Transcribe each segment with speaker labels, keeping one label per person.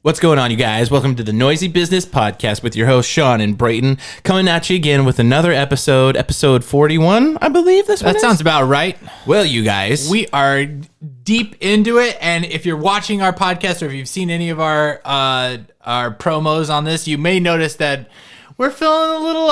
Speaker 1: What's going on, you guys? Welcome to the Noisy Business Podcast with your host, Sean and Brayton, coming at you again with another episode 41, I believe this one
Speaker 2: That sounds about right.
Speaker 1: Well, you guys.
Speaker 2: We are deep into it, and if you're watching our podcast or if you've seen any of our promos on this, you may notice that we're feeling a little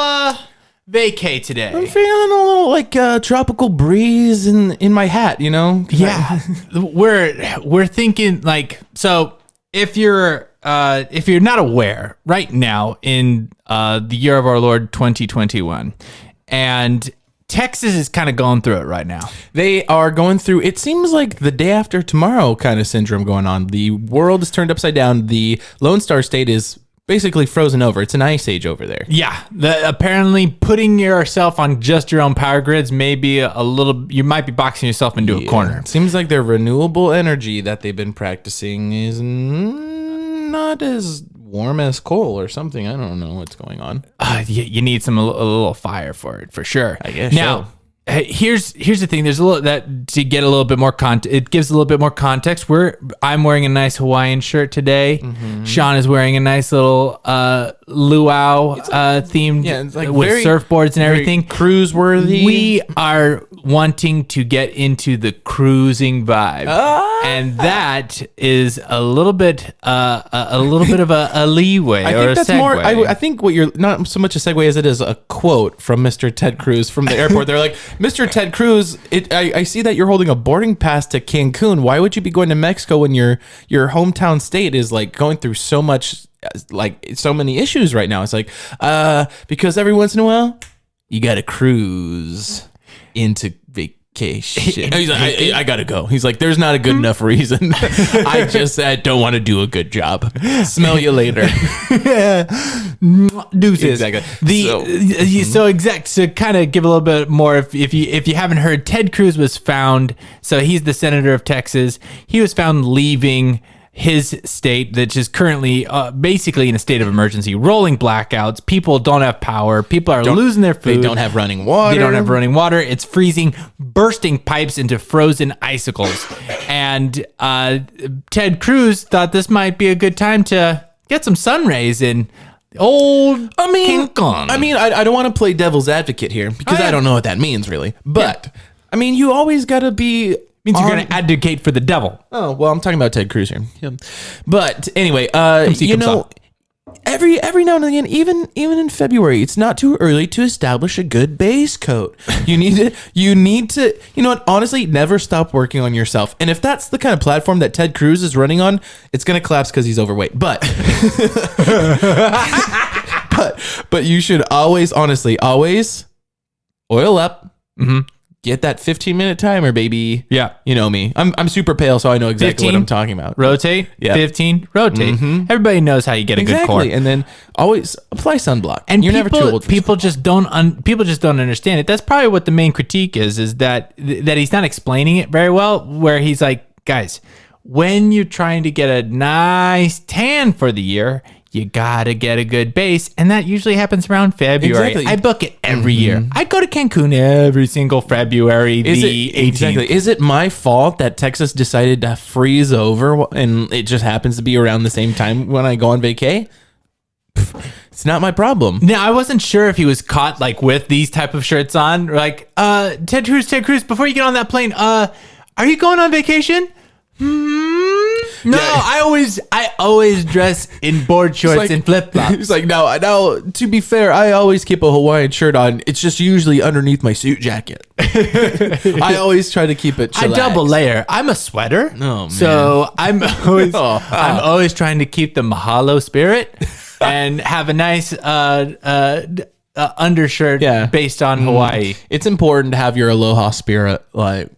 Speaker 2: vacay today.
Speaker 1: I'm feeling a little like tropical breeze in my hat, you know?
Speaker 2: Yeah. We're thinking like, so if you're not aware right now in the year of our Lord 2021, and Texas is kind of going through it right now.
Speaker 1: They are going through, it seems like the day after tomorrow kind of syndrome going on. The world is turned upside down. The Lone Star State is basically frozen over. It's an ice age over there.
Speaker 2: Yeah. Apparently putting yourself on just your own power grids may be a little, you might be boxing yourself into a corner.
Speaker 1: It seems like their renewable energy that they've been practicing is not as warm as coal or something. I don't know what's going on.
Speaker 2: You need a little fire for it, for sure.
Speaker 1: I guess.
Speaker 2: Now, here's the thing. There's a little that to get a little bit more it gives a little bit more context. I'm wearing a nice Hawaiian shirt today. Mm-hmm. Sean is wearing a nice little luau themed,
Speaker 1: it's like
Speaker 2: with surfboards and everything.
Speaker 1: Cruise worthy.
Speaker 2: We are wanting to get into the cruising vibe, and that is a little bit of a leeway.
Speaker 1: I think that's segue. More. I think what you're not so much a segue as it is a quote from Mr. Ted Cruz from the airport. They're like, Mr. Ted Cruz, I see that you're holding a boarding pass to Cancun. Why would you be going to Mexico when your hometown state is like going through so much, like so many issues right now? It's like, because every once in a while you got to cruise into vacation. He's like, I gotta go. He's like, there's not a good enough reason. I don't want to do a good job. Smell you later.
Speaker 2: Deuces.
Speaker 1: Exactly.
Speaker 2: So to kind of give a little bit more, if you haven't heard, Ted Cruz was found. So he's the senator of Texas. He was found leaving his state, that is currently basically in a state of emergency, rolling blackouts. People don't have power. People are losing their food.
Speaker 1: They don't have running water.
Speaker 2: It's freezing, bursting pipes into frozen icicles. And Ted Cruz thought this might be a good time to get some sun rays in old Cancun.
Speaker 1: I mean, I don't want to play devil's advocate here because I don't know what that means really. But I mean, you always got to be.
Speaker 2: Means you're going to advocate for the devil.
Speaker 1: Oh, well, I'm talking about Ted Cruz here. Yeah. But anyway, every now and again, even in February, it's not too early to establish a good base coat. You need to, you know what, honestly, never stop working on yourself. And if that's the kind of platform that Ted Cruz is running on, it's going to collapse because he's overweight. But but you should always oil up. Mm-hmm. Get that 15-minute timer, baby.
Speaker 2: Yeah.
Speaker 1: You know me. I'm super pale, so I know exactly 15, what I'm talking about.
Speaker 2: Rotate. Yeah. 15. Rotate. Mm-hmm. Everybody knows how you get a good core.
Speaker 1: And then always apply sunblock.
Speaker 2: And you're never too old for people just don't understand it. That's probably what the main critique is that he's not explaining it very well, where he's like, guys, when you're trying to get a nice tan for the year, you gotta get a good base, and that usually happens around February.
Speaker 1: Exactly.
Speaker 2: I book it every year. I go to Cancun every single February. The 18th.
Speaker 1: Exactly. Is it my fault that Texas decided to freeze over, and it just happens to be around the same time when I go on vacay? It's not my problem.
Speaker 2: Now, I wasn't sure if he was caught like with these type of shirts on, like Ted Cruz. Before you get on that plane, are you going on vacation? No, yeah. I always dress in board shorts and flip flops.
Speaker 1: He's like, no. To be fair, I always keep a Hawaiian shirt on. It's just usually underneath my suit jacket. I always try to keep it chillax.
Speaker 2: I double layer. I'm a sweater.
Speaker 1: Oh man.
Speaker 2: So I'm always trying to keep the mahalo spirit and have a nice undershirt based on Hawaii.
Speaker 1: It's important to have your aloha spirit at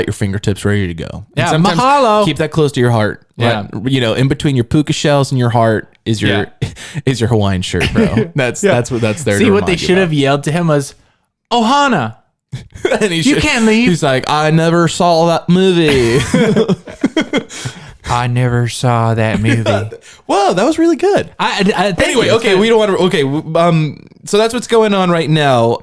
Speaker 1: your fingertips, ready to go.
Speaker 2: Yeah,
Speaker 1: and sometimes
Speaker 2: mahalo.
Speaker 1: Keep that close to your heart.
Speaker 2: Yeah,
Speaker 1: in between your puka shells and your heart is your Hawaiian shirt, bro. That's there.
Speaker 2: See, what they should have yelled to him was, "Ohana."
Speaker 1: And
Speaker 2: you can't leave.
Speaker 1: He's like, I never saw that movie.
Speaker 2: I never saw that movie.
Speaker 1: Whoa, that was really good.
Speaker 2: Anyway,
Speaker 1: okay, we don't want to. Okay, so that's what's going on right now.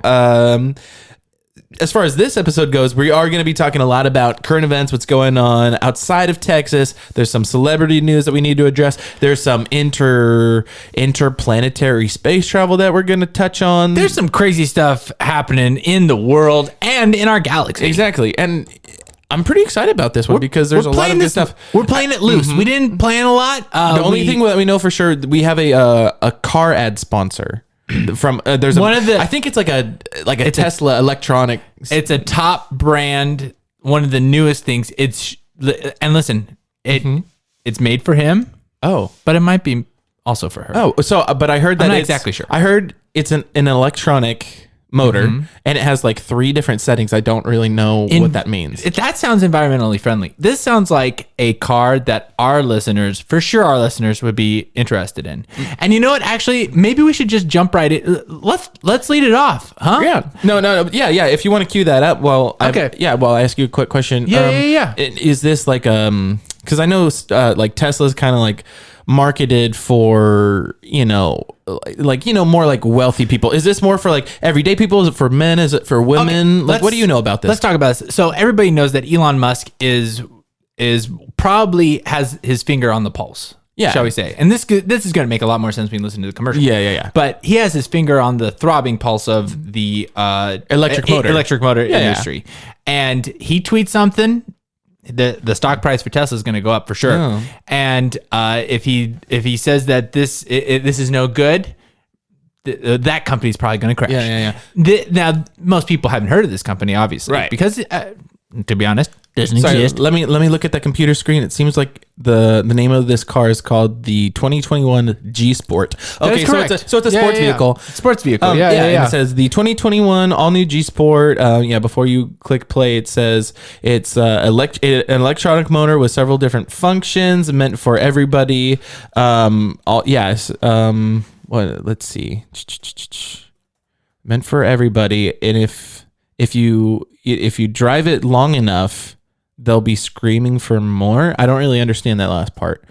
Speaker 1: as far as this episode goes, we are going to be talking a lot about current events, what's going on outside of Texas. There's some celebrity news that we need to address. There's some interplanetary space travel that we're going to touch on.
Speaker 2: There's some crazy stuff happening in the world and in our galaxy.
Speaker 1: Exactly. And I'm pretty excited about this one because there's a lot of good stuff.
Speaker 2: We're playing it loose. We didn't plan a lot.
Speaker 1: The only thing that we know for sure, we have a car ad sponsor. From there's one of the, I think it's like a Tesla electronic.
Speaker 2: It's a top brand, one of the newest things. It's and listen, it's made for him.
Speaker 1: Oh,
Speaker 2: but it might be also for her.
Speaker 1: Oh, so but I heard that
Speaker 2: I'm not exactly sure.
Speaker 1: I heard it's an electronic motor and it has like 3 different settings. I don't really know what that means.
Speaker 2: That sounds environmentally friendly. This sounds like a car that our listeners would be interested in. And you know what? Actually, maybe we should just jump right in. Let's lead it off, huh?
Speaker 1: Yeah. No. Yeah. If you want to cue that up, well,
Speaker 2: okay.
Speaker 1: Well, I ask you a quick question.
Speaker 2: Yeah.
Speaker 1: Is this like because I know like Tesla's kind of like marketed for more like wealthy people. Is this more for like everyday people? Is it for men? Is it for women?
Speaker 2: Okay,
Speaker 1: like what do you know about this?
Speaker 2: Let's talk about this. So everybody knows that Elon Musk is probably has his finger on the pulse. Yeah, shall we say? And this is going to make a lot more sense when you listen to the commercial.
Speaker 1: Yeah.
Speaker 2: But he has his finger on the throbbing pulse of the electric motor industry, and he tweets something. The stock price for Tesla is going to go up for sure. Oh. And if he says that this is no good, that company's probably going to crash.
Speaker 1: Yeah.
Speaker 2: Now, most people haven't heard of this company, obviously,
Speaker 1: right?
Speaker 2: Because to be honest, doesn't exist.
Speaker 1: Let me look at that computer screen. It seems like the name of this car is called the 2021 G Sport. Okay, so it's a sports vehicle.
Speaker 2: Sports vehicle.
Speaker 1: And it says the 2021 all new G Sport. Before you click play, it says it's an electronic motor with several different functions meant for everybody. Let's see. Meant for everybody, and if you drive it long enough, they'll be screaming for more. I don't really understand that last part,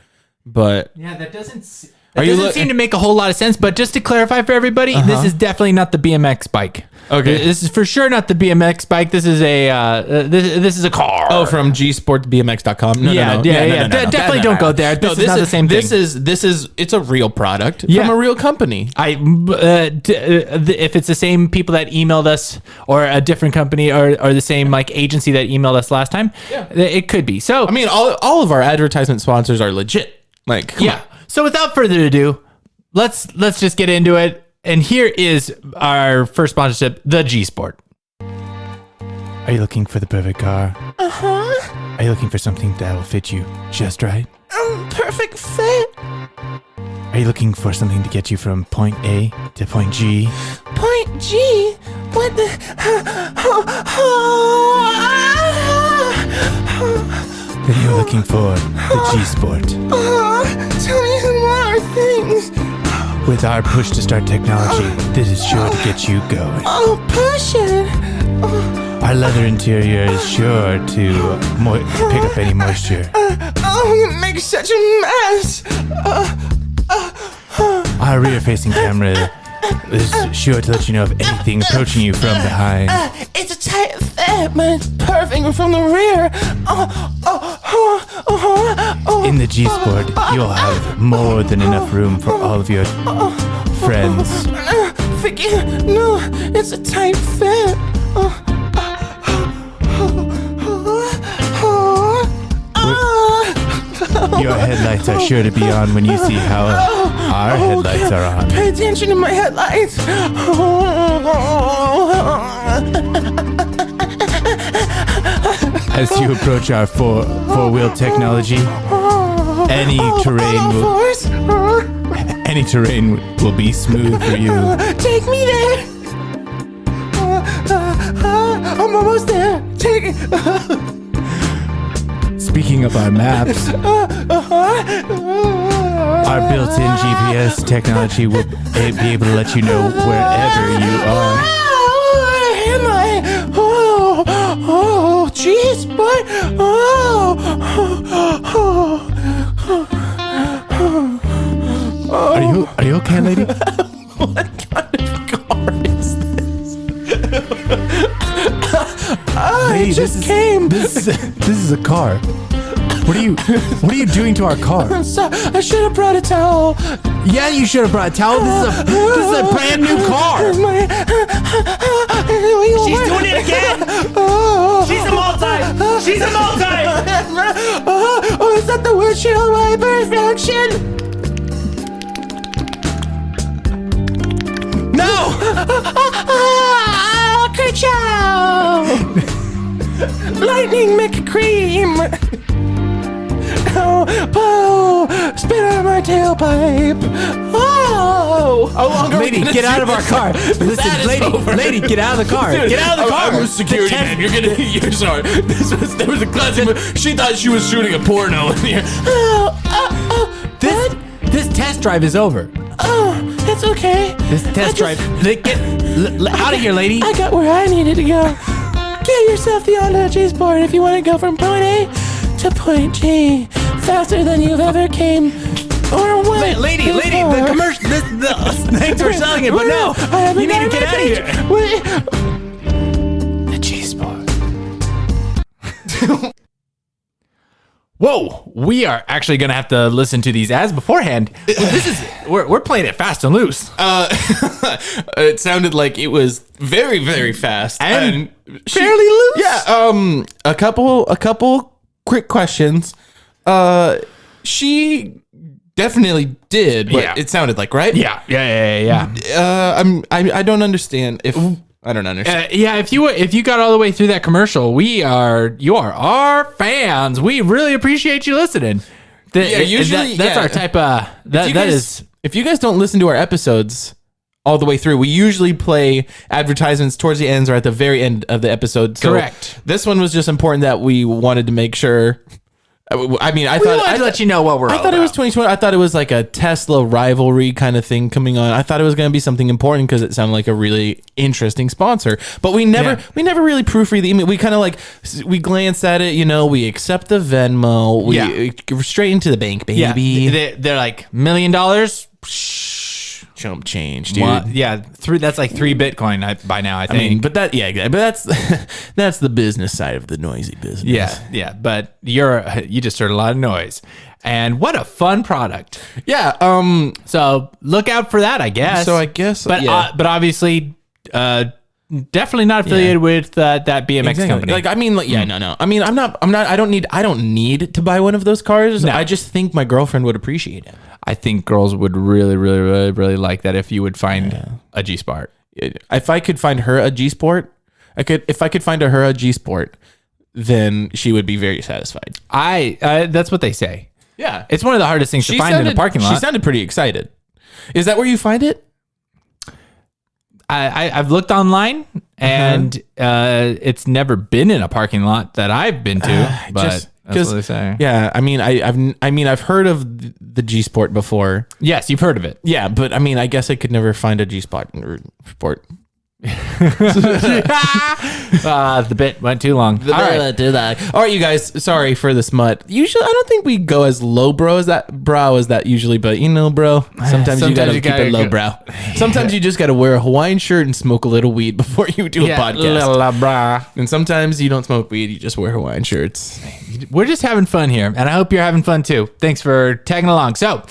Speaker 1: but
Speaker 2: yeah, that doesn't seem to make a whole lot of sense. But just to clarify for everybody, this is definitely not the BMX bike.
Speaker 1: Okay,
Speaker 2: this is for sure not the BMX bike. This is this is a car.
Speaker 1: Oh, from gsportbmx.com. No.
Speaker 2: Definitely don't go there. This is not the same thing.
Speaker 1: This is it's a real product from a real company.
Speaker 2: If it's the same people that emailed us, or a different company, or the same like agency that emailed us last time, it could be. So
Speaker 1: I mean, all of our advertisement sponsors are legit. Like, come on.
Speaker 2: So without further ado, let's just get into it. And here is our first sponsorship, the G Sport. Are you looking for the perfect car?
Speaker 3: Uh-huh.
Speaker 2: Are you looking for something that will fit you just right?
Speaker 3: Perfect fit.
Speaker 2: Are you looking for something to get you from point A to point G?
Speaker 3: Point G? What the?
Speaker 2: Then you're looking for the G Sport.
Speaker 3: Tell me some more things.
Speaker 2: With our push-to-start technology, this is sure to get you going.
Speaker 3: Oh, push it.
Speaker 2: Our leather interior is sure to pick up any moisture.
Speaker 3: You make such a mess.
Speaker 2: Our rear-facing camera is sure to let you know of anything approaching you from behind.
Speaker 3: It's a tight fit, but it's perfect from the rear.
Speaker 2: In the G Sport, you'll have more than enough room for all of your friends.
Speaker 3: No, it's a tight fit.
Speaker 2: Your headlights are sure to be on when you see how our headlights are on.
Speaker 3: Pay attention to my headlights.
Speaker 2: As you approach our four-wheel technology, any terrain will be smooth for you.
Speaker 3: Take me there. I'm almost there. Take it.
Speaker 2: Speaking of our maps, our built-in GPS technology will be able to let you know wherever you are.
Speaker 3: Where am I? Jeez, but
Speaker 2: Are you okay, lady?
Speaker 3: What kind of car is this? I just came.
Speaker 2: This is a car. What are you doing to our car?
Speaker 3: I'm sorry. I should have brought a towel.
Speaker 2: Yeah, you should have brought a towel. This is a brand new car.
Speaker 4: She's doing it again. She's a multi. She's a multi.
Speaker 3: Oh, is that the windshield wiper function?
Speaker 2: No.
Speaker 3: Ka-chow! Lightning McCream! Oh, spit on my tailpipe! Oh!
Speaker 1: How long are we
Speaker 2: Lady,
Speaker 1: gonna
Speaker 2: get
Speaker 1: do
Speaker 2: out of our
Speaker 1: this?
Speaker 2: car.
Speaker 1: That
Speaker 2: Listen,
Speaker 1: is
Speaker 2: lady,
Speaker 1: over.
Speaker 2: lady, get out of the car. Get out of the car.
Speaker 1: I was security man. You're sorry. There was a classic. She thought she was shooting a porno in here.
Speaker 2: This test drive is over.
Speaker 3: Oh, it's okay.
Speaker 2: This test drive. Get out of here, lady.
Speaker 3: I got where I needed to go. Get yourself the Honda G-Sport if you want to go from point A to point G faster than you've ever came or went.
Speaker 2: Lady,
Speaker 3: before.
Speaker 2: the commercial. Thanks for selling it, but no, you need to get out of here.
Speaker 3: Wait.
Speaker 2: The G-Sport. Whoa, we are actually gonna have to listen to these ads beforehand. We're playing it fast and loose.
Speaker 1: It sounded like it was very, very fast
Speaker 2: And fairly loose.
Speaker 1: Yeah. A couple quick questions. She definitely did what
Speaker 2: Yeah.
Speaker 1: it sounded like, right?
Speaker 2: Yeah.
Speaker 1: I don't understand if I don't understand.
Speaker 2: Yeah, if you got all the way through that commercial, you are our fans. We really appreciate you listening.
Speaker 1: Usually
Speaker 2: that's our type of
Speaker 1: If you guys don't listen to our episodes all the way through, we usually play advertisements towards the ends or at the very end of the episode. So
Speaker 2: Correct.
Speaker 1: This one was just important that we wanted to make sure. I mean, I
Speaker 2: we
Speaker 1: thought
Speaker 2: wanted to let you know what we're.
Speaker 1: I thought it was 2020. I thought it was like a Tesla rivalry kind of thing coming on. I thought it was going to be something important because it sounded like a really interesting sponsor. But we never really proofread the email. We kind of like we glanced at it. We accept the Venmo. We straight into the bank, baby.
Speaker 2: Yeah, they're like $1 million.
Speaker 1: Chump change, dude.
Speaker 2: That's like 3 Bitcoin by now. I think.
Speaker 1: I mean, but that's the business side of the noisy business.
Speaker 2: Yeah, but you just heard a lot of noise, and what a fun product.
Speaker 1: Yeah.
Speaker 2: So look out for that, I guess.
Speaker 1: but
Speaker 2: but obviously, definitely not affiliated with that BMX company.
Speaker 1: Like, I mean, no. I mean, I don't need to buy one of those cars.
Speaker 2: No.
Speaker 1: I just think my girlfriend would appreciate it.
Speaker 2: I think girls would really, really, really, really like that if you would find a G-Sport.
Speaker 1: If I could find her a G-Sport, if I could find her a G-Sport, then she would be very satisfied.
Speaker 2: That's what they say.
Speaker 1: Yeah.
Speaker 2: It's one of the hardest things to find in a parking lot.
Speaker 1: She sounded pretty excited. Is that where you find it?
Speaker 2: I've looked online and it's never been in a parking lot that I've been to, but that's what they say.
Speaker 1: Yeah, I mean, I've heard of the G Sport before.
Speaker 2: Yes, you've heard of it.
Speaker 1: Yeah, but I mean, I guess I could never find a G Sport.
Speaker 2: The bit went too long.
Speaker 1: All right, you guys. Sorry for the smut. Usually, I don't think we go as low brow as that usually, but bro, sometimes you gotta keep it low brow. Sometimes you just gotta wear a Hawaiian shirt and smoke a little weed before you do a podcast. And sometimes you don't smoke weed; you just wear Hawaiian shirts.
Speaker 2: We're just having fun here, and I hope you're having fun too. Thanks for tagging along. So.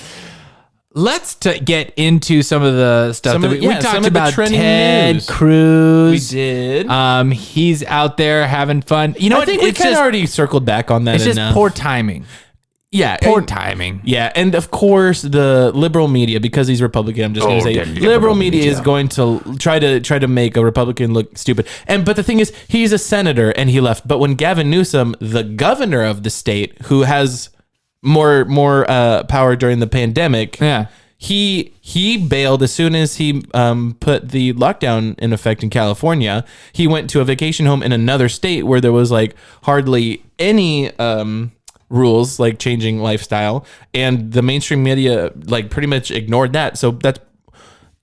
Speaker 2: Let's get into some of the stuff that we talked about. Ted Cruz.
Speaker 1: We did.
Speaker 2: He's out there having fun. You know,
Speaker 1: I think we kind of already circled back on that.
Speaker 2: It's just poor timing.
Speaker 1: Yeah,
Speaker 2: poor timing.
Speaker 1: Yeah, and of course the liberal media, because he's Republican. I'm just going to say, liberal media is going to try to make a Republican look stupid. But the thing is, he's a senator and he left. But when Gavin Newsom, the governor of the state, who has more power during the pandemic, he bailed as soon as he put the lockdown in effect in California. He went to a vacation home in another state where there was like hardly any rules like changing lifestyle, and the mainstream media like pretty much ignored that. So that's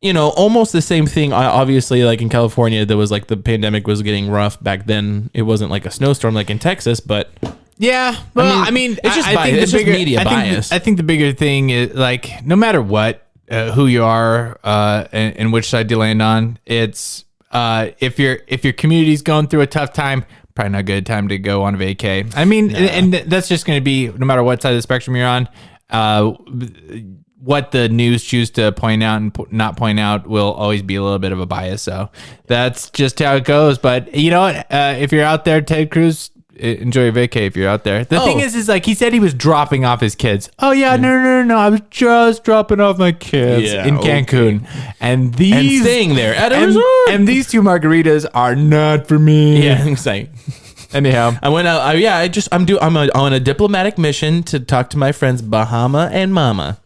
Speaker 1: almost the same thing. Obviously, like in California, there was like the pandemic was getting rough back then. It wasn't like a snowstorm like in Texas, but
Speaker 2: yeah, well, I mean,
Speaker 1: it's just bias. It's just media bias.
Speaker 2: I think the bigger thing is like no matter what, who you are, and which side you land on, it's if your community's going through a tough time, probably not a good time to go on vacay. I mean, and that's just going to be no matter what side of the spectrum you're on. What the news choose to point out and not point out will always be a little bit of a bias. So that's just how it goes. But you know what? If you're out there, Ted Cruz, enjoy your vacay if you're out there. The thing is like he said he was dropping off his kids. Oh yeah, no. I was just dropping off my kids in Cancun, and
Speaker 1: staying there at a resort.
Speaker 2: And these 2 margaritas are not for me.
Speaker 1: Yeah, I'm saying.
Speaker 2: Anyhow,
Speaker 1: I went out. I'm on a diplomatic mission to talk to my friends Bahama and Mama.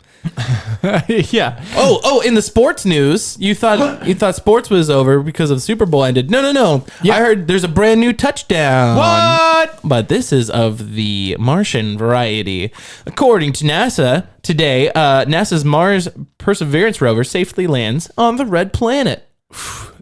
Speaker 2: yeah.
Speaker 1: Oh, in the sports news, you thought sports was over because of the Super Bowl ended. No. Yeah. I heard there's a brand new touchdown.
Speaker 2: What?
Speaker 1: But this is of the Martian variety. According to NASA, today, NASA's Mars Perseverance rover safely lands on the red planet.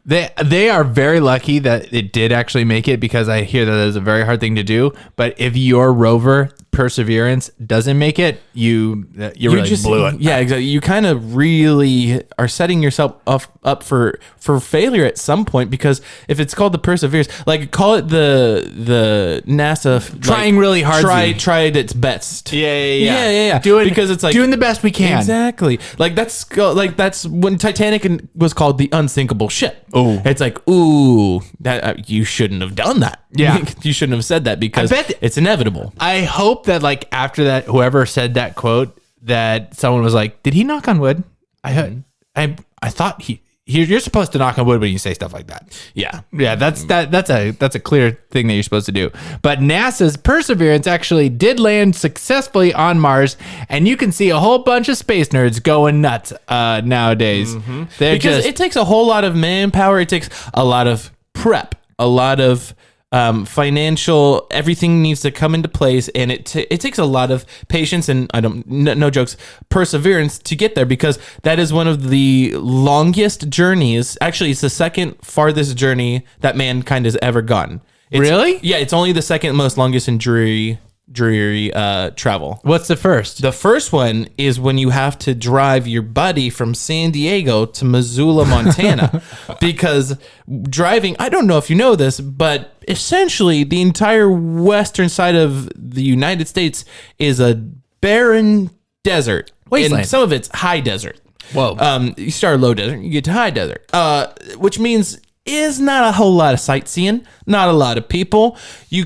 Speaker 2: They are very lucky that it did actually make it, because I hear that is a very hard thing to do. But if your rover Perseverance doesn't make it, you really just blew it.
Speaker 1: Yeah, exactly. You kind of really are setting yourself up for failure at some point, because if it's called the Perseverance, like call it the NASA
Speaker 2: trying really hard.
Speaker 1: Tried its best.
Speaker 2: Yeah.
Speaker 1: Because it's like
Speaker 2: doing the best we can.
Speaker 1: Exactly. Like that's when Titanic was called the unsinkable ship.
Speaker 2: Oh,
Speaker 1: it's like, ooh, that you shouldn't have done that.
Speaker 2: Yeah,
Speaker 1: you shouldn't have said that, because it's inevitable.
Speaker 2: I hope that like after that, whoever said that quote, that someone was like, "Did he knock on wood?" I thought you're supposed to knock on wood when you say stuff like that.
Speaker 1: Yeah.
Speaker 2: That's a clear thing that you're supposed to do. But NASA's Perseverance actually did land successfully on Mars, and you can see a whole bunch of space nerds going nuts nowadays.
Speaker 1: Mm-hmm. Because it takes a whole lot of manpower. It takes a lot of prep, a lot of financial, everything needs to come into place, and it takes a lot of patience and no jokes, perseverance to get there, because that is one of the longest journeys. Actually, it's the second farthest journey that mankind has ever gone.
Speaker 2: Really?
Speaker 1: Yeah, it's only the second most longest and dreary travel.
Speaker 2: What's the first?
Speaker 1: The first one is when you have to drive your buddy from San Diego to Missoula, Montana, because driving, I don't know if you know this, but essentially the entire western side of the United States is a barren desert.
Speaker 2: Wasteland.
Speaker 1: And some of it's high desert.
Speaker 2: Whoa.
Speaker 1: You start low desert, you get to high desert, which means is not a whole lot of sightseeing, not a lot of people. You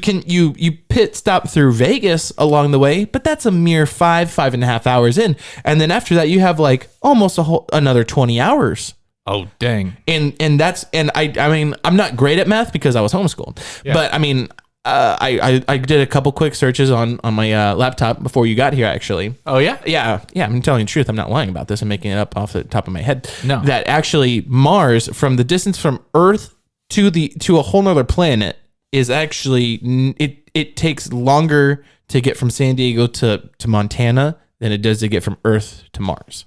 Speaker 1: pit stop through Vegas along the way, but that's a mere 5.5 hours in, and then after that you have like almost another 20 hours.
Speaker 2: Oh dang!
Speaker 1: And I mean I'm not great at math because I was homeschooled, but I mean I did a couple quick searches on my laptop before you got here, actually.
Speaker 2: Oh yeah?
Speaker 1: Yeah. I'm telling you the truth. I'm not lying about this. I'm making it up off the top of my head.
Speaker 2: No.
Speaker 1: That actually Mars, from the distance from Earth to a whole nother planet, is actually it takes longer to get from San Diego to Montana than it does to get from Earth to Mars.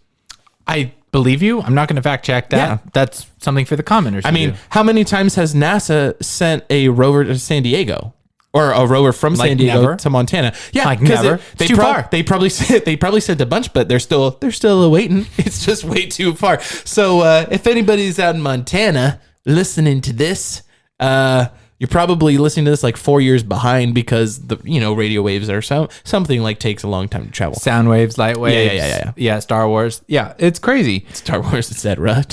Speaker 2: I believe you. I'm not going to fact check that.
Speaker 1: Yeah.
Speaker 2: That's something for the commenters.
Speaker 1: I mean, how many times has NASA sent a rover to San Diego? Or a rover from San Diego to Montana? Yeah,
Speaker 2: like never.
Speaker 1: It's too far. They probably sent a bunch, but they're still waiting. It's just way too far. So if anybody's out in Montana listening to this, you're probably listening to this like 4 years behind, because the radio waves are something like takes a long time to travel.
Speaker 2: Sound waves, light waves.
Speaker 1: Yeah.
Speaker 2: Star Wars. Yeah, it's crazy.
Speaker 1: Star Wars, etc.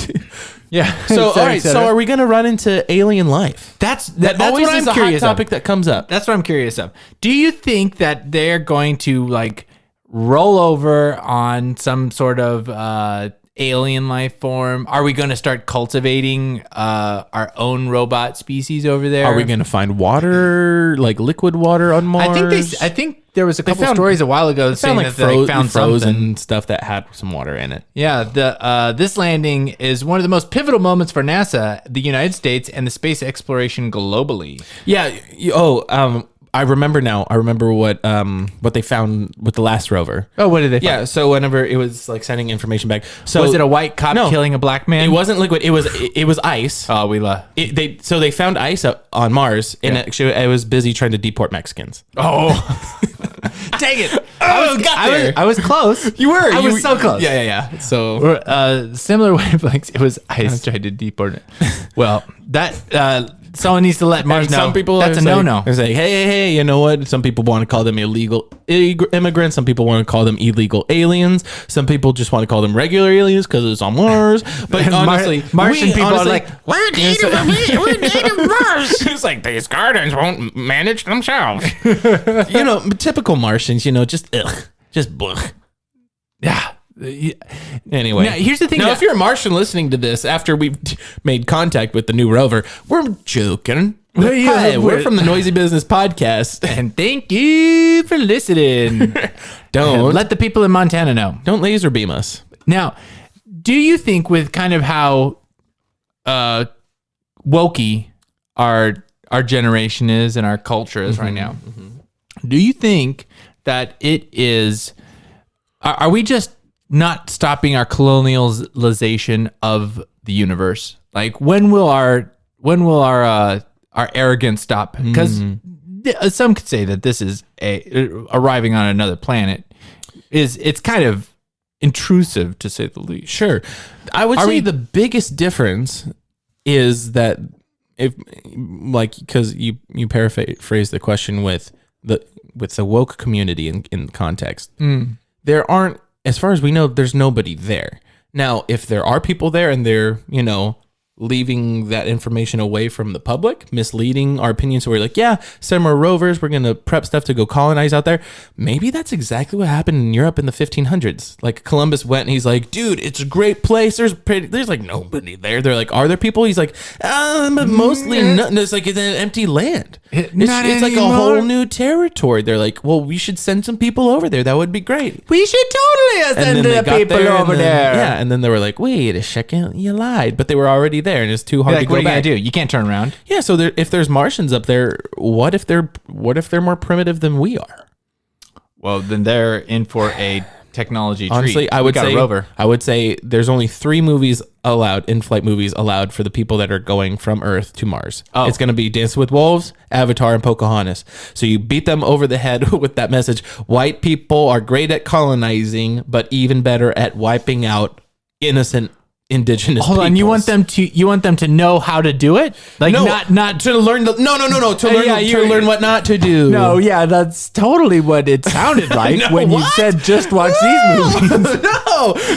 Speaker 2: Yeah.
Speaker 1: So all right. So are we gonna run into alien life?
Speaker 2: That's
Speaker 1: always
Speaker 2: what
Speaker 1: is
Speaker 2: I'm
Speaker 1: a
Speaker 2: curious
Speaker 1: hot topic that comes up.
Speaker 2: That's what I'm curious of. Do you think that they're going to like roll over on some sort of alien life form? Are we going to start cultivating our own robot species over there?
Speaker 1: Are we going to find water, like liquid water on Mars?
Speaker 2: I think there was a couple stories a while ago saying
Speaker 1: like
Speaker 2: that they found
Speaker 1: frozen
Speaker 2: something.
Speaker 1: stuff that had some water in it.
Speaker 2: Yeah, this landing is one of the most pivotal moments for NASA, the United States, and the space exploration globally.
Speaker 1: Yeah. I remember now. I remember what they found with the last rover.
Speaker 2: Oh, what did they find?
Speaker 1: Yeah, so whenever it was like sending information back. So
Speaker 2: was it a white cop killing a black man?
Speaker 1: It wasn't liquid. It was ice.
Speaker 2: Oh,
Speaker 1: they found ice on Mars, and actually I was busy trying to deport Mexicans.
Speaker 2: Oh. Dang it. I was close.
Speaker 1: You were.
Speaker 2: I was so close.
Speaker 1: Yeah. So
Speaker 2: similar wavelengths. It was ice trying to deport it. Well, that someone needs to let Mars know.
Speaker 1: Some people
Speaker 2: that's a no-no.
Speaker 1: They're saying, hey, you know what? Some people want to call them illegal immigrants. Some people want to call them illegal aliens. Some people just want to call them regular aliens because it's on Mars. But honestly,
Speaker 2: Martian people are like,
Speaker 3: We're native Mars.
Speaker 1: it's like these gardens won't manage themselves. Typical Martians. Just blech.
Speaker 2: yeah.
Speaker 1: Anyway,
Speaker 2: now, here's the thing.
Speaker 1: Now, if you're a Martian listening to this after we've made contact with the new rover, we're joking. Hi, we're from the Noisy Business Podcast.
Speaker 2: And thank you for listening.
Speaker 1: Don't
Speaker 2: let the people in Montana know.
Speaker 1: Don't laser beam us.
Speaker 2: Now, do you think with kind of how wokey our generation is and our culture is right now, do you think that it is? Are we just not stopping our colonialization of the universe? Like, when will our arrogance stop? Because some could say that this is arriving on another planet. It's kind of intrusive, to say the least.
Speaker 1: Sure, I would say the biggest difference is that because you paraphrase the question with the woke community in context, there aren't. As far as we know, there's nobody there. Now, if there are people there and they're, leaving that information away from the public, misleading our opinions, so we're like, yeah, send more rovers, we're going to prep stuff to go colonize out there. Maybe that's exactly what happened in Europe in the 1500s. Like, Columbus went and he's like, dude, it's a great place. There's like nobody there. They're like, are there people? He's like, but mostly nothing. It's like it's an empty land. It's like a whole new territory. They're like, well, we should send some people over there. That would be great.
Speaker 2: We should totally send the people over there.
Speaker 1: Yeah, and then they were like, wait a second, you lied. But they were already there, and it's too hard to go back.
Speaker 2: What are you gonna do? You can't turn around.
Speaker 1: Yeah, so if there's Martians up there, what if they're more primitive than we are?
Speaker 2: Well, then they're in for a technology treat.
Speaker 1: Honestly, I would say there's only 3 movies allowed, in-flight movies allowed for the people that are going from Earth to Mars. Oh. It's going to be Dance with Wolves, Avatar, and Pocahontas. So you beat them over the head with that message. White people are great at colonizing, but even better at wiping out innocent indigenous
Speaker 2: Hold on, you want them to know how to do it? Like,
Speaker 1: no,
Speaker 2: not
Speaker 1: to learn to learn what not to do.
Speaker 2: No, yeah, that's totally what it sounded like when you said just watch these movies.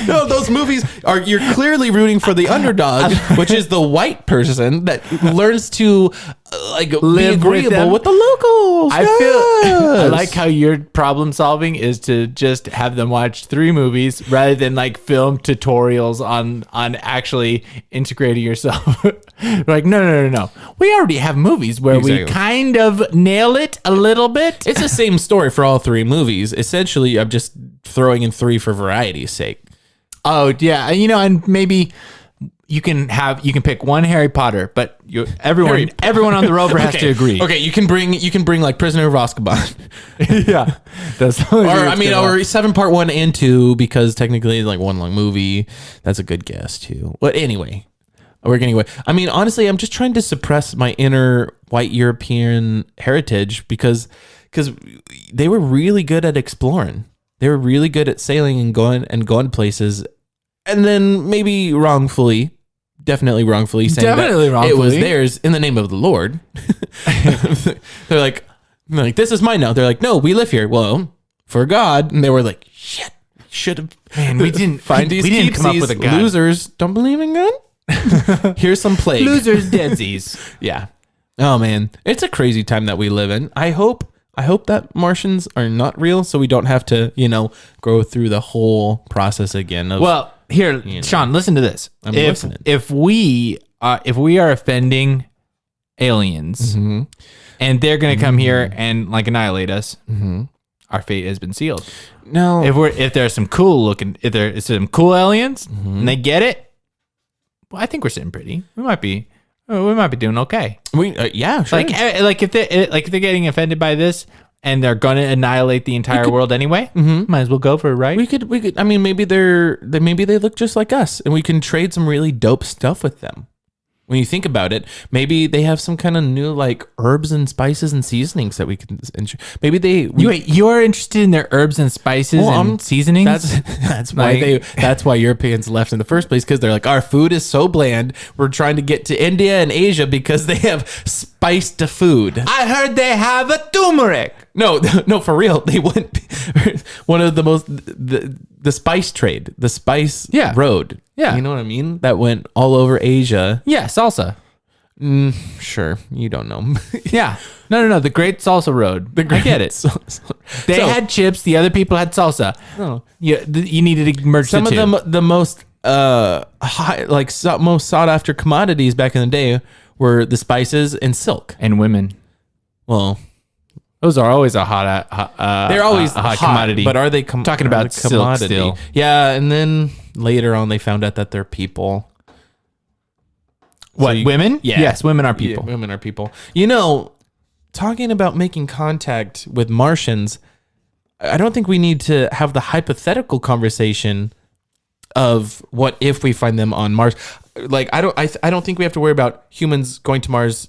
Speaker 1: No, those movies you're clearly rooting for the underdog, which is the white person that learns to be agreeable with the locals.
Speaker 2: I like how your problem solving is to just have them watch 3 movies rather than like film tutorials on actually integrating yourself. Like, no. We already have movies where we kind of nail it a little bit.
Speaker 1: It's the same story for all 3 movies. Essentially, I'm just throwing in 3 for variety's sake.
Speaker 2: Oh, yeah. And maybe you can pick one Harry Potter, but everyone on the rover has to agree.
Speaker 1: Okay, you can bring like Prisoner of Azkaban.
Speaker 2: Yeah.
Speaker 1: Or 7 part 1 and 2, because technically it's like one long movie. That's a good guess too. But anyway, I mean, honestly, I'm just trying to suppress my inner white European heritage because they were really good at exploring. They were really good at sailing and going places, and then maybe definitely wrongfully saying it was theirs in the name of the Lord. They're like, this is mine now. They're like, no, we live here. Well, for God. And they were like, shit, should have.
Speaker 2: Man, we didn't come up with a God.
Speaker 1: Losers don't believe in God. Here's some plague.
Speaker 2: Losers, deadsies.
Speaker 1: Yeah. Oh man, it's a crazy time that we live in. I hope that Martians are not real, so we don't have to, go through the whole process again.
Speaker 2: Here, Sean, listen to this.
Speaker 1: I'm listening.
Speaker 2: If we are offending aliens, and they're gonna come here and like annihilate us, our fate has been sealed.
Speaker 1: No,
Speaker 2: if there's some cool aliens and they get it, well, I think we're sitting pretty. We might be doing okay.
Speaker 1: Yeah, sure.
Speaker 2: Like if they're getting offended by this and they're gonna annihilate the entire world anyway, might as well go for it, right?
Speaker 1: We could. I mean, maybe they look just like us, and we can trade some really dope stuff with them. When you think about it, maybe they have some kind of new like herbs and spices and seasonings that we can. Maybe
Speaker 2: You're interested in their herbs and spices and seasonings.
Speaker 1: That's why that's why Europeans left in the first place, because they're like, our food is so bland. We're trying to get to India and Asia because they have spiced food.
Speaker 2: I heard they have a turmeric.
Speaker 1: No, for real. They went one of the most the spice trade, the spice road.
Speaker 2: Yeah.
Speaker 1: You know what I mean? That went all over Asia.
Speaker 2: Yeah, salsa.
Speaker 1: Sure. You don't know.
Speaker 2: Yeah. No. The Great Salsa Road. I get it. They had chips. The other people had salsa.
Speaker 1: No.
Speaker 2: You needed to merge
Speaker 1: Some
Speaker 2: the two.
Speaker 1: of the most most sought after commodities back in the day were the spices and silk.
Speaker 2: And women.
Speaker 1: Well,
Speaker 2: those are always a hot
Speaker 1: they're always
Speaker 2: a hot commodity.
Speaker 1: But are they
Speaker 2: talking about silk
Speaker 1: commodity?
Speaker 2: still?
Speaker 1: Yeah, and then later on they found out that they're people.
Speaker 2: What, women?
Speaker 1: Yeah.
Speaker 2: Yes, women are people.
Speaker 1: Yeah, women are people. You know, talking about making contact with Martians, I don't think we need to have the hypothetical conversation of what if we find them on Mars. Like, I don't think we have to worry about humans going to Mars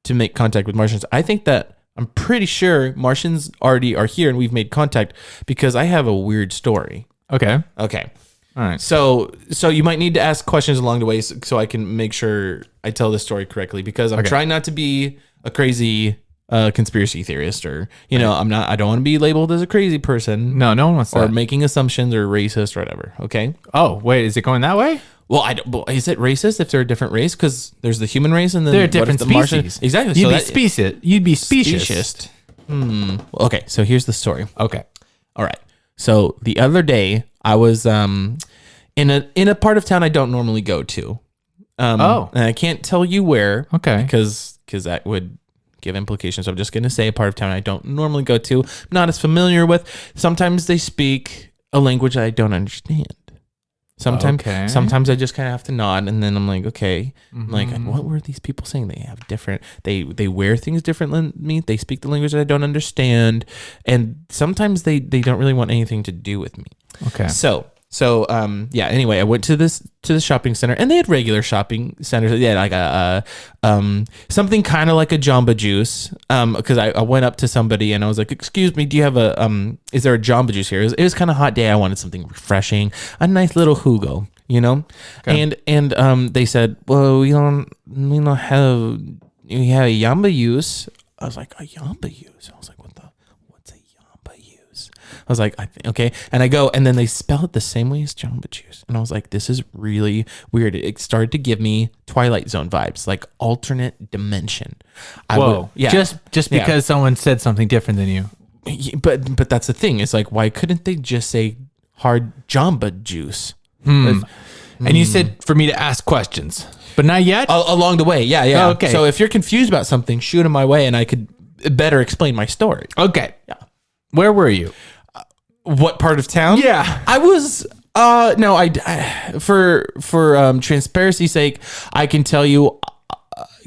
Speaker 1: to make contact with Martians. I think that I'm pretty sure Martians already are here and we've made contact, because I have a weird story.
Speaker 2: Okay.
Speaker 1: Okay.
Speaker 2: All right.
Speaker 1: So you might need to ask questions along the way so I can make sure I tell the story correctly, because I'm trying not to be a crazy conspiracy theorist, or I don't want to be labeled as a crazy person.
Speaker 2: No one wants
Speaker 1: or
Speaker 2: that.
Speaker 1: making assumptions or racist or whatever. Okay.
Speaker 2: Oh, wait, is it going that way?
Speaker 1: Well, is it racist if they're a different race? Because there's the human race and then
Speaker 2: They're a
Speaker 1: what if
Speaker 2: different
Speaker 1: the Martian-
Speaker 2: species.
Speaker 1: Exactly.
Speaker 2: You'd be specious.
Speaker 1: Specious. Okay, so here's the story.
Speaker 2: Okay.
Speaker 1: All right. So the other day I was in a part of town I don't normally go to. And I can't tell you where.
Speaker 2: Okay.
Speaker 1: Because that would give implications. So I'm just going to say a part of town I don't normally go to, not as familiar with. Sometimes they speak a language I don't understand. Sometimes I just kind of have to nod, and then I'm like, okay. I'm like, what were these people saying? They have different, they wear things different than me. They speak the language that I don't understand. And sometimes they don't really want anything to do with me.
Speaker 2: Okay.
Speaker 1: Anyway, I went to the shopping center, and they had regular shopping centers. They had like a something kind of like a Jamba Juice. Because I went up to somebody and I was like, "Excuse me, do you have is there a Jamba Juice here?" It was kind of hot day. I wanted something refreshing, a nice little jugo, Okay. And they said, "Well, we don't have a Jamba Juice." I was like, "A Jamba Juice?" I was like, what's a Jamba Juice? I was like, okay. And I go, and then they spell it the same way as Jamba Juice. And I was like, this is really weird. It started to give me Twilight Zone vibes, like alternate dimension.
Speaker 2: Just because someone said something different than you.
Speaker 1: But that's the thing. It's like, why couldn't they just say hard Jamba Juice?
Speaker 2: And you said for me to ask questions, but not yet?
Speaker 1: Along the way. Yeah.
Speaker 2: Oh, okay.
Speaker 1: So if you're confused about something, shoot them my way and I could better explain my story.
Speaker 2: Okay.
Speaker 1: Yeah.
Speaker 2: Where were you?
Speaker 1: What part of town?
Speaker 2: Yeah.
Speaker 1: I was for transparency's sake, I can tell you,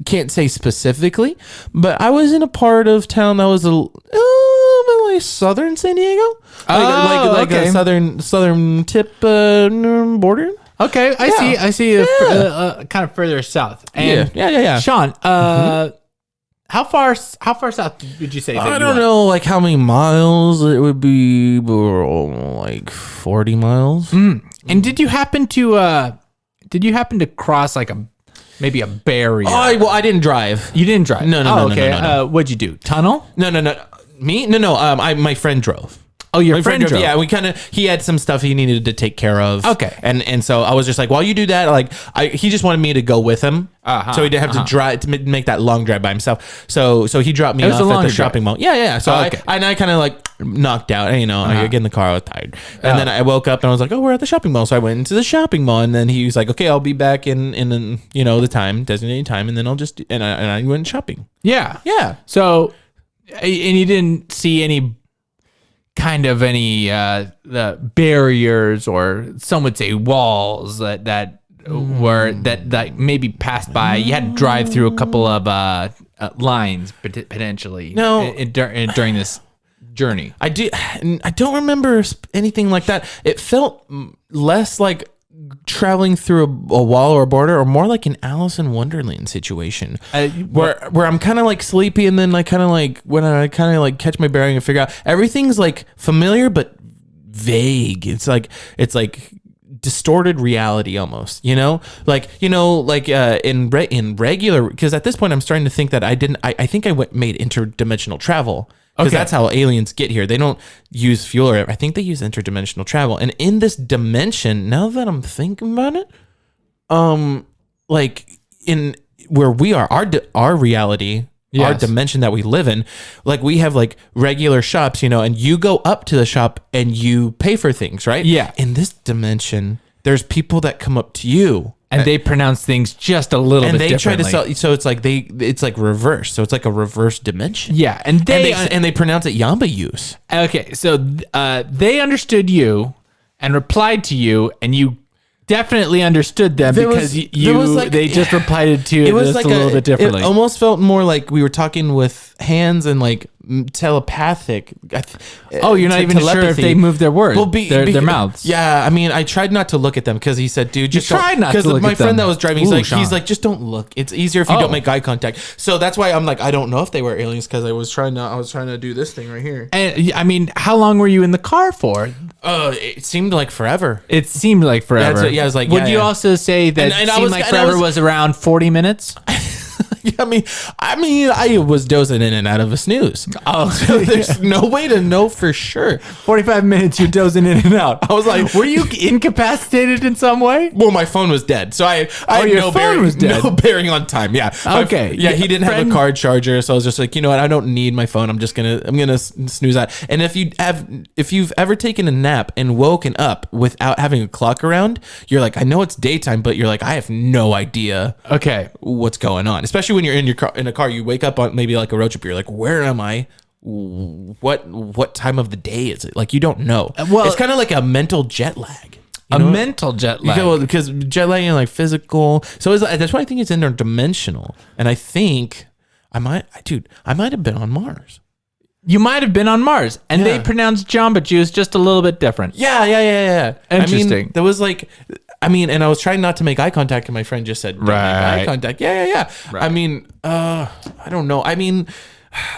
Speaker 1: can't say specifically, but I was in a part of town that was like southern San Diego, like a southern tip border.
Speaker 2: Okay, I see. Kind of further south. And
Speaker 1: yeah.
Speaker 2: Sean, how far south would you say?
Speaker 1: I don't know, like how many miles it would be, like 40 miles.
Speaker 2: And did you happen to cross like maybe a barrier?
Speaker 1: I didn't drive.
Speaker 2: You didn't drive.
Speaker 1: No.
Speaker 2: Okay.
Speaker 1: No.
Speaker 2: What'd you do? Tunnel?
Speaker 1: No. Me? No. My friend drove.
Speaker 2: Oh, your friend drove.
Speaker 1: Yeah, he had some stuff he needed to take care of.
Speaker 2: Okay.
Speaker 1: And so I was just like, while you do that, like he just wanted me to go with him. So he didn't have to drive to make that long drive by himself. So he dropped me off at the shopping mall. Yeah. So I kind of like knocked out, I get in the car, I was tired. And then I woke up and I was like, oh, we're at the shopping mall. So I went into the shopping mall, and then he was like, okay, I'll be back in the time, designated time, and then I'll just and I went shopping.
Speaker 2: Yeah.
Speaker 1: Yeah.
Speaker 2: So and you didn't see any kind of any the barriers, or some would say walls that maybe passed by. You had to drive through a couple of lines potentially.
Speaker 1: No.
Speaker 2: During this journey.
Speaker 1: I don't remember anything like that. It felt less like traveling through a wall or a border, or more like an Alice in Wonderland situation, where I'm kind of like sleepy, and then like kind of like when I kind of like catch my bearing and figure out everything's like familiar but vague. It's like distorted reality almost, like in regular, because at this point I'm starting to think that I think I made interdimensional travel. Because that's how aliens get here. They don't use fuel, or I think they use interdimensional travel. And in this dimension, now that I'm thinking about it, like in where we are, our reality, our dimension that we live in, like we have like regular shops, and you go up to the shop and you pay for things, right?
Speaker 2: Yeah.
Speaker 1: In this dimension, there's people that come up to you.
Speaker 2: And they pronounce things just a little bit differently.
Speaker 1: And they try to sell, so it's like reverse. So it's like a reverse dimension.
Speaker 2: Yeah, and
Speaker 1: they pronounce it Yamba use.
Speaker 2: Okay, so they understood you and replied to you, and you definitely understood them because they just replied to it just like a little bit differently.
Speaker 1: It almost felt more like we were talking with hands and like telepathic.
Speaker 2: You're not even sure if they move their words, their mouths.
Speaker 1: Yeah, I mean, I tried not to look at them because he said, "Dude, just
Speaker 2: tried not to look at them."
Speaker 1: Because my friend that was driving, he's like, just don't look. It's easier if you don't make eye contact. So that's why I'm like, I don't know if they were aliens because I was trying to do this thing right here.
Speaker 2: And I mean, how long were you in the car for?
Speaker 1: It seemed like forever.
Speaker 2: It seemed like forever.
Speaker 1: I was like,
Speaker 2: would you also say that it seemed like forever was around 40 minutes?
Speaker 1: Yeah, I mean, I was dozing in and out of a snooze.
Speaker 2: Oh,
Speaker 1: so there's no way to know for sure.
Speaker 2: 45 minutes, you're dozing in and out. I was like, were you incapacitated in some way?
Speaker 1: Well, my phone was dead, so I had no bearing on time. Yeah.
Speaker 2: Okay.
Speaker 1: He didn't have a car charger, so I was just like, you know what? I don't need my phone. I'm gonna snooze out. And if you've ever taken a nap and woken up without having a clock around, you're like, I know it's daytime, but you're like, I have no idea.
Speaker 2: Okay.
Speaker 1: What's going on? Especially when you're in a car, you wake up on maybe like a road trip. You're like, where am I? What time of the day is it? Like, you don't know. Well, it's kind of like a mental jet lag.
Speaker 2: Mental jet lag.
Speaker 1: Because jet lag and like physical. So that's why I think it's interdimensional. And I think I might have been on Mars.
Speaker 2: You might have been on Mars, and they pronounced Jamba Juice just a little bit different.
Speaker 1: Yeah.
Speaker 2: Interesting.
Speaker 1: I mean, there was like, and I was trying not to make eye contact, and my friend just said, "Don't make eye contact." Yeah. Right. I mean, I don't know. I mean,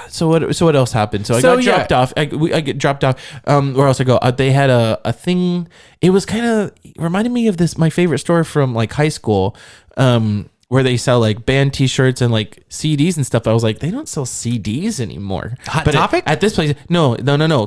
Speaker 1: so what else happened? So I got dropped off. I get dropped off. Where else I go? They had a thing. It was kind of reminded me of my favorite store from like high school. Where they sell like band T-shirts and like CDs and stuff. I was like, they don't sell CDs anymore.
Speaker 2: Hot Topic?
Speaker 1: At this place, no,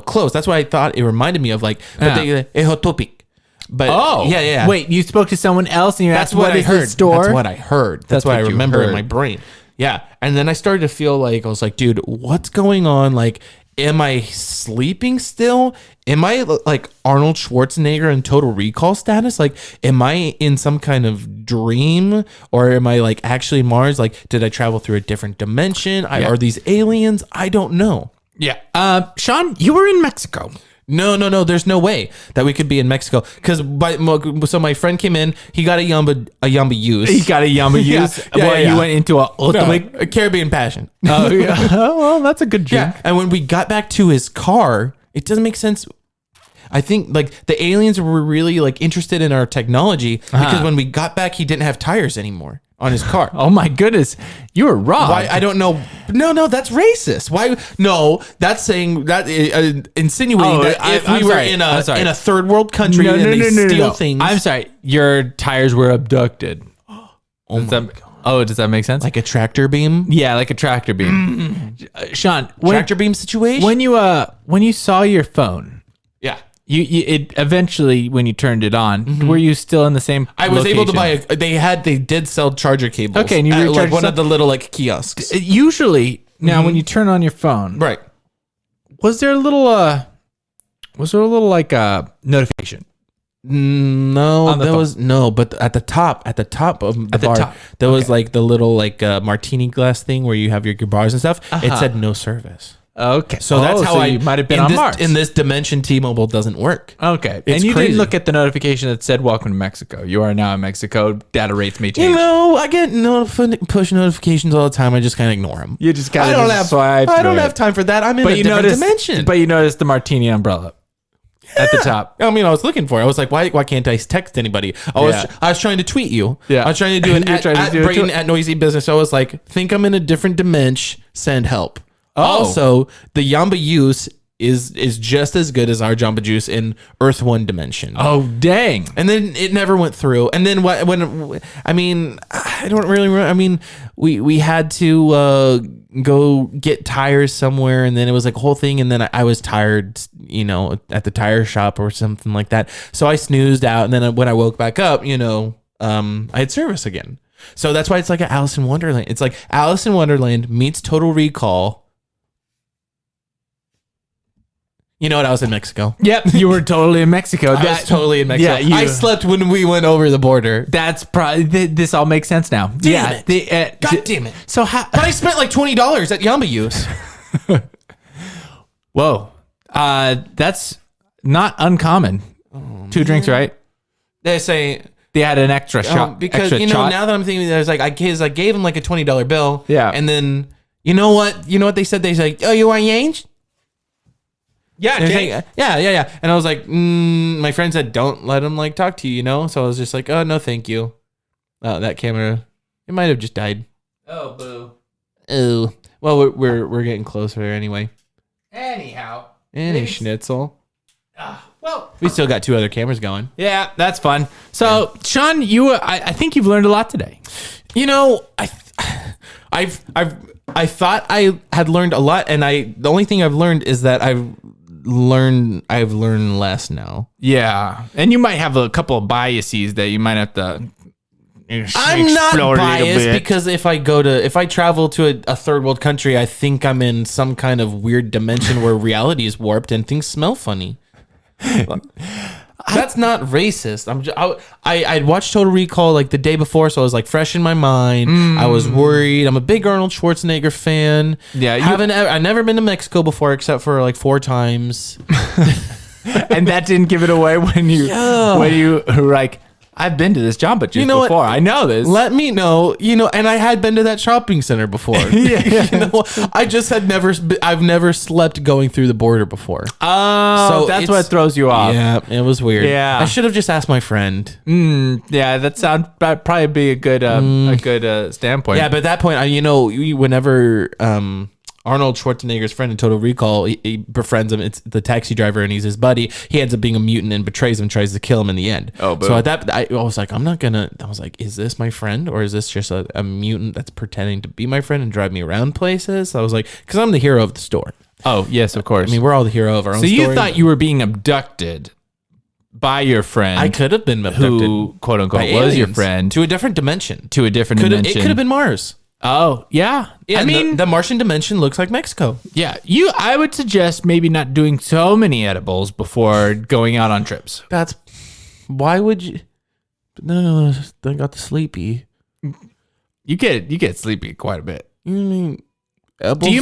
Speaker 1: close. That's what I thought it reminded me of. Like, but Hot Topic. But yeah.
Speaker 2: Wait, you spoke to someone else and you asked
Speaker 1: what I heard.
Speaker 2: Store?
Speaker 1: That's what I heard. That's what I remember in my brain. Yeah, and then I started to feel like I was like, dude, what's going on? Like, am I sleeping still? Am I like Arnold Schwarzenegger in Total Recall status? Like, am I in some kind of dream, or am I like actually Mars? Like, did I travel through a different dimension? Are these aliens? I don't know.
Speaker 2: Yeah. Sean, you were in Mexico.
Speaker 1: No. There's no way that we could be in Mexico so my friend came in. He got a Yamba use.
Speaker 2: He got a Yamba use. You went into
Speaker 1: a Caribbean Passion.
Speaker 2: Oh yeah. Well, that's a good drink.
Speaker 1: Yeah. And when we got back to his car, it doesn't make sense. I think like the aliens were really like interested in our technology because when we got back, he didn't have tires anymore on his car.
Speaker 2: Oh my goodness, you were robbed.
Speaker 1: Why? I don't know. No, that's racist. Why? No, that's saying that insinuating that if we were in a third world country and they steal things.
Speaker 2: I'm sorry, your tires were abducted. Does that make sense?
Speaker 1: Like a tractor beam?
Speaker 2: Yeah, like a tractor beam. Sean,
Speaker 1: tractor beam situation.
Speaker 2: When you saw your phone.
Speaker 1: Yeah.
Speaker 2: It eventually, when you turned it on, were you still in the same
Speaker 1: I was able to buy they did sell charger cables.
Speaker 2: Okay, and you recharged
Speaker 1: like one of the little like kiosks.
Speaker 2: Usually, now when you turn on your phone,
Speaker 1: right?
Speaker 2: Was there a little like notification?
Speaker 1: No, there was no. But at the top of the bar, there was like the little like martini glass thing where you have your bars and stuff. It said no service.
Speaker 2: Okay,
Speaker 1: so that's how
Speaker 2: you might have been on Mars.
Speaker 1: In this dimension, T-Mobile doesn't work.
Speaker 2: Okay, and you didn't look at the notification that said "Welcome to Mexico." You are now in Mexico. Data rates may change.
Speaker 1: I get push notifications all the time. I just kind of ignore them.
Speaker 2: You just kind of
Speaker 1: I don't have time for that. I'm in a different dimension.
Speaker 2: But you noticed the martini umbrella. at the top.
Speaker 1: I mean, I was looking for it. I was like, why can't I text anybody? I was trying to tweet you.
Speaker 2: Yeah.
Speaker 1: I was trying to do it
Speaker 2: You're
Speaker 1: at,
Speaker 2: trying to
Speaker 1: at
Speaker 2: do it
Speaker 1: Brayton
Speaker 2: too.
Speaker 1: at Noisy Business. I was like, think I'm in a different dimension. Send help.
Speaker 2: Oh.
Speaker 1: Also, the Yamba use is just as good as our Jamba Juice in Earth 1 dimension.
Speaker 2: Oh, dang.
Speaker 1: And then it never went through. And then when I mean, I don't really remember. I mean, we had to go get tires somewhere, and then it was like a whole thing. And then I was tired, at the tire shop or something like that. So I snoozed out, and then when I woke back up, I had service again. So that's why it's like an Alice in Wonderland. It's like Alice in Wonderland meets Total Recall. You know what? I was in Mexico.
Speaker 2: Yep, you were totally in Mexico.
Speaker 1: I was totally in Mexico.
Speaker 2: Yeah,
Speaker 1: I slept when we went over the border.
Speaker 2: That's probably this all makes sense now.
Speaker 1: Damn it. God damn it.
Speaker 2: So how?
Speaker 1: But I spent like $20 at Yamba Use.
Speaker 2: Whoa, that's not uncommon. 2 drinks, right?
Speaker 1: They say
Speaker 2: They had an extra shot
Speaker 1: because
Speaker 2: extra shot.
Speaker 1: now that I'm thinking, there's like I gave him like a $20 bill.
Speaker 2: Yeah.
Speaker 1: And then you know what they said? They said, "Oh, you want change?"
Speaker 2: Yeah,
Speaker 1: Like, yeah. And I was like, my friend said, don't let him like talk to you, So I was just like, oh, no, thank you. That camera, it might have just died.
Speaker 2: Oh, boo.
Speaker 1: Oh, well, we're getting closer anyway.
Speaker 2: Anyhow.
Speaker 1: Any schnitzel.
Speaker 2: Well,
Speaker 1: We still got 2 other cameras going.
Speaker 2: yeah, that's fun. So, Sean, I think you've learned a lot today.
Speaker 1: I thought I had learned a lot, and the only thing I've learned is that I've learned less now.
Speaker 2: Yeah, and you might have a couple of biases that you might have to.
Speaker 1: I'm not biased because if I travel to a third world country, I think I'm in some kind of weird dimension where reality is warped and things smell funny. That's not racist. I'd watched Total Recall like the day before, so I was like fresh in my mind. I was worried. I'm a big Arnold Schwarzenegger fan.
Speaker 2: Yeah,
Speaker 1: I've never been to Mexico before except for like 4 times.
Speaker 2: and that didn't give it away when you were like, I've been to this Jamba Juice
Speaker 1: know what?
Speaker 2: before. I know this.
Speaker 1: Let me know, and I had been to that shopping center before. I just had I've never slept going through the border before.
Speaker 2: Oh, so that's what throws you off.
Speaker 1: Yeah, it was weird.
Speaker 2: Yeah.
Speaker 1: I should have just asked my friend.
Speaker 2: Yeah, that'd probably be a good standpoint.
Speaker 1: Yeah, but at that point, whenever Arnold Schwarzenegger's friend in Total Recall, he befriends him. It's the taxi driver, and he's his buddy. He ends up being a mutant and betrays him, tries to kill him in the end.
Speaker 2: Oh, boom.
Speaker 1: So at that, I was like, I was like, is this my friend, or is this just a mutant that's pretending to be my friend and drive me around places? So I was like, because I'm the hero of the story.
Speaker 2: Oh, yes, of course.
Speaker 1: I mean, we're all the hero of our own
Speaker 2: So
Speaker 1: story.
Speaker 2: you thought you were being abducted by your friend.
Speaker 1: I could have been abducted,
Speaker 2: who, quote unquote,
Speaker 1: by
Speaker 2: was your
Speaker 1: aliens
Speaker 2: friend
Speaker 1: to a different dimension.
Speaker 2: to a different
Speaker 1: It
Speaker 2: dimension.
Speaker 1: could have been Mars.
Speaker 2: Oh, yeah.
Speaker 1: Yeah,
Speaker 2: I mean,
Speaker 1: the Martian dimension looks like Mexico.
Speaker 2: yeah. I would suggest maybe not doing so many edibles before going out on trips.
Speaker 1: Why would you? No, I got the sleepy.
Speaker 2: You get sleepy quite a bit.
Speaker 1: You mean edibles?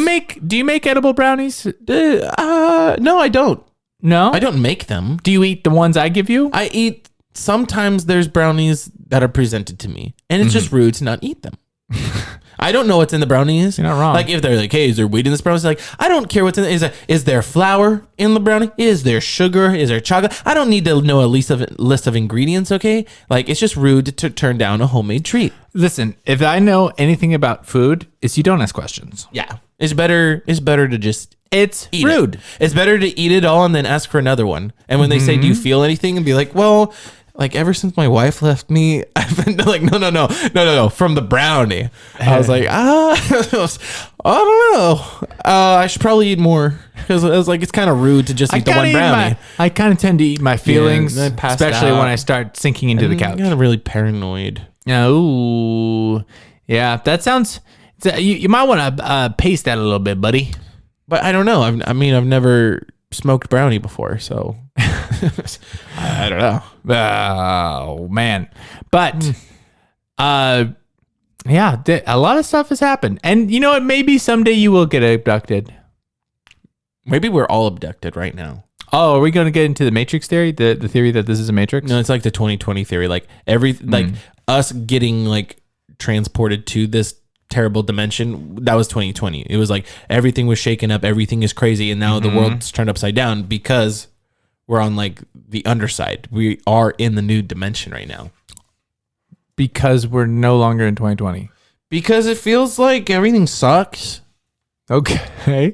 Speaker 2: Do you make edible brownies?
Speaker 1: No, I don't.
Speaker 2: No,
Speaker 1: I don't make them.
Speaker 2: Do you eat the ones I give you?
Speaker 1: I eat. Sometimes there's brownies that are presented to me, and it's just rude to not eat them. I don't know what's in the brownies.
Speaker 2: You're not wrong.
Speaker 1: Like if they're like, hey, is there weed in this brownie? It's like, I don't care what's in it. Is there flour in the brownie? Is there sugar? Is there chocolate? I don't need to know a list of ingredients, okay? Like it's just rude to turn down a homemade treat.
Speaker 2: Listen, if I know anything about food, it's you don't ask questions.
Speaker 1: Yeah. It's better to just
Speaker 2: It's
Speaker 1: eat
Speaker 2: rude.
Speaker 1: it. It's better to eat it all and then ask for another one. And when they say, do you feel anything? And be like, well, like ever since my wife left me, I've been like, no, from the brownie. I was like, I don't know. I should probably eat more because I was like, it's kind of rude to just eat the one brownie.
Speaker 2: I kind of tend to eat my feelings,
Speaker 1: and I passed
Speaker 2: especially
Speaker 1: out.
Speaker 2: when I start sinking into the couch.
Speaker 1: I'm kind of really paranoid.
Speaker 2: Oh, yeah. That sounds. You might want to pace that a little bit, buddy.
Speaker 1: But I don't know. I've never smoked brownie before, so I don't know.
Speaker 2: Oh man, but yeah, a lot of stuff has happened, and you know what? Maybe someday you will get abducted.
Speaker 1: Maybe we're all abducted right now.
Speaker 2: Oh, are we going to get into the Matrix theory? The theory that this is a Matrix?
Speaker 1: No, it's like the 2020 theory. Like like us getting like transported to this terrible dimension. That was 2020. It was like everything was shaken up. Everything is crazy, and now the world's turned upside down because we're on like the underside. We are in the new dimension right now.
Speaker 2: Because we're no longer in 2020.
Speaker 1: Because it feels like everything sucks.
Speaker 2: Okay.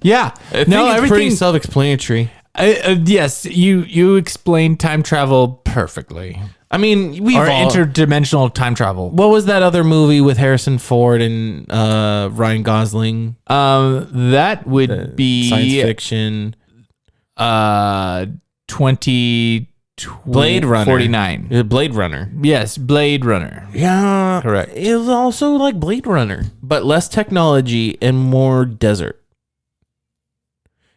Speaker 2: Yeah.
Speaker 1: I think it's pretty self-explanatory.
Speaker 2: Yes, you explained time travel perfectly.
Speaker 1: I mean,
Speaker 2: interdimensional time travel.
Speaker 1: What was that other movie with Harrison Ford and Ryan Gosling?
Speaker 2: That would be
Speaker 1: science fiction.
Speaker 2: 2049.
Speaker 1: Blade Runner.
Speaker 2: Yes, Blade Runner.
Speaker 1: Yeah,
Speaker 2: Correct.
Speaker 1: It was also like Blade Runner, but less technology and more desert.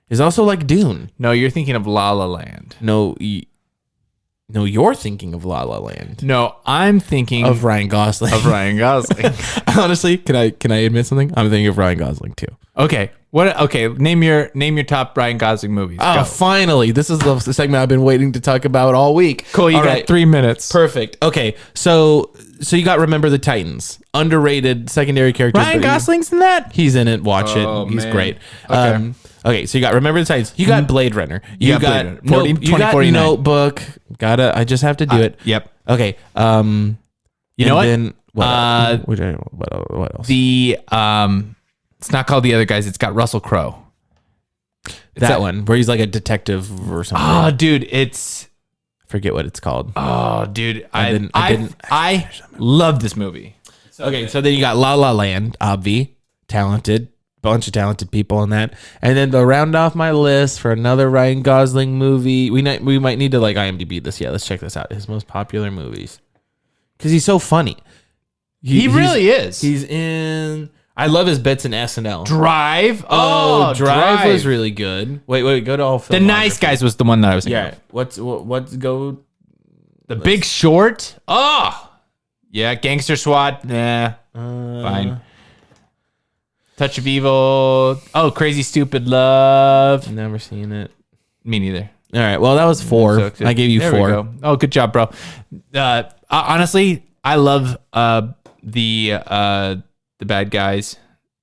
Speaker 1: It's also like Dune.
Speaker 2: No, you're thinking of La La Land.
Speaker 1: No, you're thinking of La La Land.
Speaker 2: No, I'm thinking
Speaker 1: Of Ryan Gosling. Honestly, can I admit something? I'm thinking of Ryan Gosling too.
Speaker 2: Okay. What? Okay. Name your top Ryan Gosling movies.
Speaker 1: Oh,
Speaker 2: Go.
Speaker 1: finally! This is the segment I've been waiting to talk about all week.
Speaker 2: Cool. You
Speaker 1: All
Speaker 2: got
Speaker 1: right.
Speaker 2: 3 minutes.
Speaker 1: Perfect. Okay, so you got Remember the Titans, underrated secondary character.
Speaker 2: Ryan Gosling's in that.
Speaker 1: He's in it. Watch
Speaker 2: Oh,
Speaker 1: it. He's
Speaker 2: man.
Speaker 1: great.
Speaker 2: Okay.
Speaker 1: Okay, so you got Remember the Titans. You got Blade Runner. You
Speaker 2: got
Speaker 1: got,
Speaker 2: Blade Runner.
Speaker 1: you got
Speaker 2: 2049.
Speaker 1: Notebook. I just have to do it.
Speaker 2: Yep.
Speaker 1: Okay.
Speaker 2: You know what?
Speaker 1: Then, what else?
Speaker 2: The it's not called The Other Guys. It's got Russell Crowe.
Speaker 1: That one where he's like a detective or something.
Speaker 2: Oh, dude, it's.
Speaker 1: Forget what it's called.
Speaker 2: Oh, dude, I
Speaker 1: didn't-
Speaker 2: love this movie.
Speaker 1: Okay, so then you got La La Land, obvi, talented, bunch of talented people in that, and then to round off my list for another Ryan Gosling movie, we might need to like IMDb this. Yeah, let's check this out. His most popular movies, because he's so funny.
Speaker 2: He really is.
Speaker 1: He's in. I love his bits in SNL.
Speaker 2: Drive.
Speaker 1: Oh, Drive was really good. Wait, go to all.
Speaker 2: The Nice Guys was the one that I was thinking.
Speaker 1: Yeah. What's go?
Speaker 2: The Big Short. Oh, yeah. Gangster SWAT. Nah, fine. Touch of Evil. Oh, Crazy Stupid Love.
Speaker 1: Never seen it.
Speaker 2: Me neither.
Speaker 1: All right. Well, that was 4. I gave you
Speaker 2: There
Speaker 1: 4.
Speaker 2: we go. Oh, good job, bro. Honestly, I love the bad guys.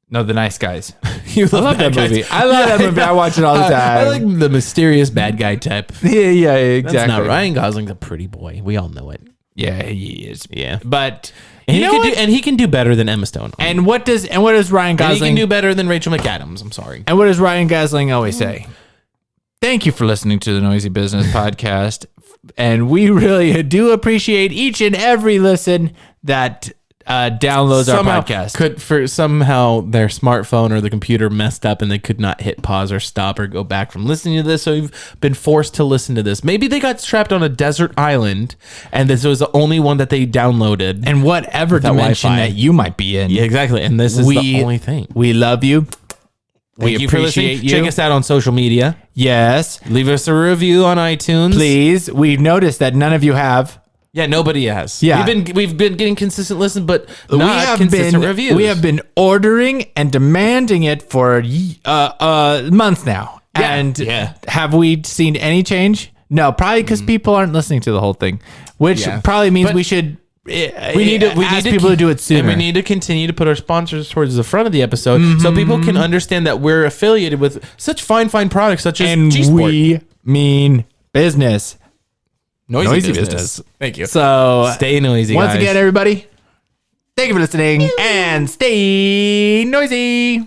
Speaker 2: No, the nice guys.
Speaker 1: You
Speaker 2: I love that movie. I love that movie. I watch it all the time.
Speaker 1: I like the mysterious bad guy type.
Speaker 2: Yeah, exactly.
Speaker 1: That's not Ryan Gosling's a pretty boy. We all know it.
Speaker 2: Yeah, he is.
Speaker 1: Yeah.
Speaker 2: But
Speaker 1: And
Speaker 2: you know what?
Speaker 1: he can do better than Emma Stone.
Speaker 2: And what does Ryan
Speaker 1: And
Speaker 2: Gosling
Speaker 1: he can do better than Rachel McAdams. I'm sorry.
Speaker 2: And what does Ryan Gosling always say? Thank you for listening to the Noisy Business Podcast. And we really do appreciate each and every listen that downloads our podcast.
Speaker 1: Somehow their smartphone or the computer messed up and they could not hit pause or stop or go back from listening to this. So you've been forced to listen to this. Maybe they got trapped on a desert island and this was the only one that they downloaded.
Speaker 2: And whatever dimension
Speaker 1: Wi-Fi.
Speaker 2: that you might be in.
Speaker 1: Yeah, exactly. And this is the only thing.
Speaker 2: We love you.
Speaker 1: Thank you for listening. Check us out on social media.
Speaker 2: Yes.
Speaker 1: Leave us a review on iTunes.
Speaker 2: Please. We've noticed that none of you have.
Speaker 1: Yeah, nobody has.
Speaker 2: Yeah.
Speaker 1: We've been getting consistent listen, but not consistent reviews.
Speaker 2: We have been ordering and demanding it for months now.
Speaker 1: Yeah.
Speaker 2: And
Speaker 1: Yeah.
Speaker 2: have we seen any change? No, probably because people aren't listening to the whole thing, which
Speaker 1: Yeah.
Speaker 2: probably means
Speaker 1: But
Speaker 2: we should.
Speaker 1: We need to
Speaker 2: ask people to do it sooner.
Speaker 1: And we need to continue to put our sponsors towards the front of the episode so people can understand that we're affiliated with such fine products such as
Speaker 2: and
Speaker 1: G-Sport.
Speaker 2: we mean business.
Speaker 1: Noisy business. Thank you.
Speaker 2: So
Speaker 1: Stay noisy,
Speaker 2: once
Speaker 1: guys.
Speaker 2: again, everybody, thank you for listening and stay noisy.